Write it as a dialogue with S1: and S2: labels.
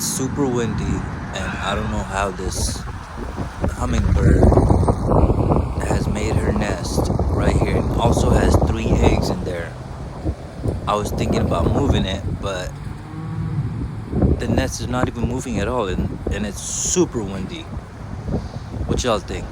S1: It's super windy, and I don't know how this hummingbird has made her nest right here, and also has 3 eggs in there. I was thinking about moving it, but the nest is not even moving at all, and it's super windy. What y'all think?